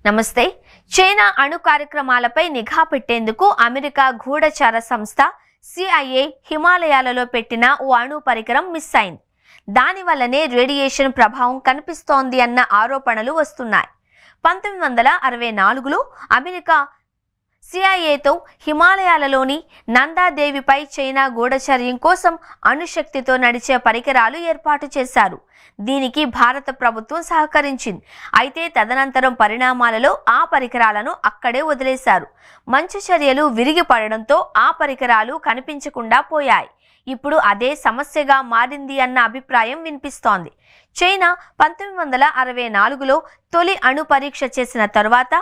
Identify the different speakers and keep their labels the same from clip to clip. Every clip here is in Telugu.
Speaker 1: నమస్తే. చైనా అణు కార్యక్రమాలపై నిఘా పెట్టేందుకు అమెరికా గూఢచార సంస్థ CIA హిమాలయాలలో పెట్టిన ఓ అణు పరికరం మిస్ అయింది. దానివల్లనే రేడియేషన్ ప్రభావం కనిపిస్తోంది అన్న ఆరోపణలు వస్తున్నాయి. 1964లో అమెరికా CIAతో హిమాలయాలలోని నందాదేవిపై చైనా గూఢచర్యం కోసం అణుశక్తితో నడిచే పరికరాలు ఏర్పాటు చేశారు. దీనికి భారత ప్రభుత్వం సహకరించింది. అయితే తదనంతరం పరిణామాలలో ఆ పరికరాలను అక్కడే వదిలేశారు. మంచు చర్యలు విరిగి పడడంతో ఆ పరికరాలు కనిపించకుండా పోయాయి. ఇప్పుడు అదే సమస్యగా మారింది అన్న అభిప్రాయం వినిపిస్తోంది. చైనా 1964లో తొలి అణు పరీక్ష చేసిన తరువాత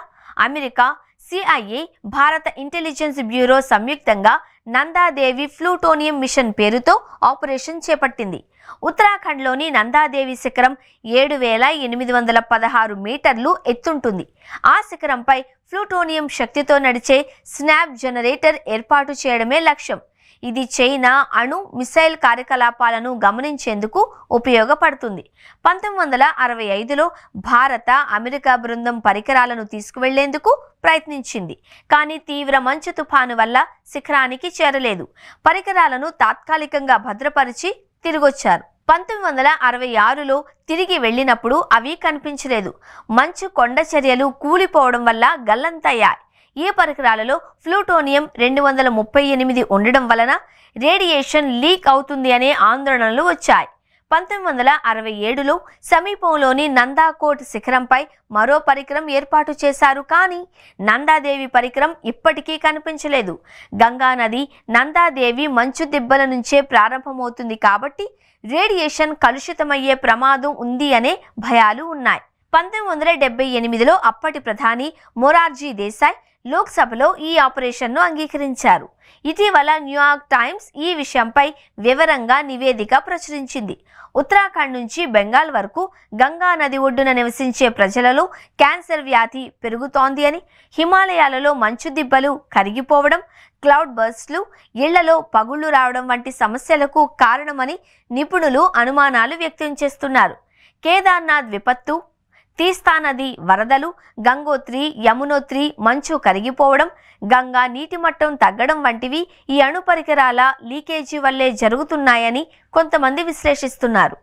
Speaker 1: అమెరికా, CIA, భారత ఇంటెలిజెన్స్ బ్యూరో సంయుక్తంగా నందాదేవి ప్లూటోనియం మిషన్ పేరుతో ఆపరేషన్ చేపట్టింది. ఉత్తరాఖండ్లోని నందాదేవి శిఖరం 7816 మీటర్లు ఎత్తుంటుంది. ఆ శిఖరంపై ప్లూటోనియం శక్తితో నడిచే స్నాప్ జనరేటర్ ఏర్పాటు చేయడమే లక్ష్యం. ఇది చైనా అణు మిసైల్ కార్యకలాపాలను గమనించేందుకు ఉపయోగపడుతుంది. 1965లో భారత, అమెరికా బృందం పరికరాలను తీసుకువెళ్లేందుకు ప్రయత్నించింది. కానీ తీవ్ర మంచు తుఫాను వల్ల శిఖరానికి చేరలేదు. పరికరాలను తాత్కాలికంగా భద్రపరిచి తిరిగొచ్చారు. 1966లో తిరిగి వెళ్ళినప్పుడు అవి కనిపించలేదు. మంచు కొండ చర్యలు కూలిపోవడం వల్ల గల్లంతయ్యాయి. ఈ పరికరాలలో ప్లూటోనియం 238 ఉండడం వలన రేడియేషన్ లీక్ అవుతుంది అనే ఆందోళనలు వచ్చాయి. 1967లో సమీపంలోని నందాకోట్ శిఖరంపై మరో పరికరం ఏర్పాటు చేశారు. కానీ నందాదేవి పరికరం ఇప్పటికీ కనిపించలేదు. గంగా నది నందాదేవి మంచు దిబ్బల నుంచే ప్రారంభమవుతుంది కాబట్టి రేడియేషన్ కలుషితమయ్యే ప్రమాదం ఉంది అనే భయాలు ఉన్నాయి. 1978లో అప్పటి ప్రధాని మొరార్జీ దేశాయ్ లోక్సభలో ఈ ఆపరేషన్ను అంగీకరించారు. ఇటీవల న్యూయార్క్ టైమ్స్ ఈ విషయంపై వివరంగా నివేదిక ప్రచురించింది. ఉత్తరాఖండ్ నుంచి బెంగాల్ వరకు గంగా నది ఒడ్డున నివసించే ప్రజలలో క్యాన్సర్ వ్యాధి పెరుగుతోంది అని, హిమాలయాలలో మంచు దిబ్బలు కరిగిపోవడం, క్లౌడ్ బర్స్ట్లు, ఇళ్లలో పగుళ్లు రావడం వంటి సమస్యలకు కారణమని నిపుణులు అనుమానాలు వ్యక్తం చేస్తున్నారు. కేదార్నాథ్ విపత్తు, తీస్తా నది వరదలు, గంగోత్రి, యమునోత్రి మంచు కరిగిపోవడం, గంగా నీటి మట్టం తగ్గడం వంటివి ఈ అణు పరికరాల లీకేజీ వల్లే జరుగుతున్నాయని కొంతమంది విశ్లేషిస్తున్నారు.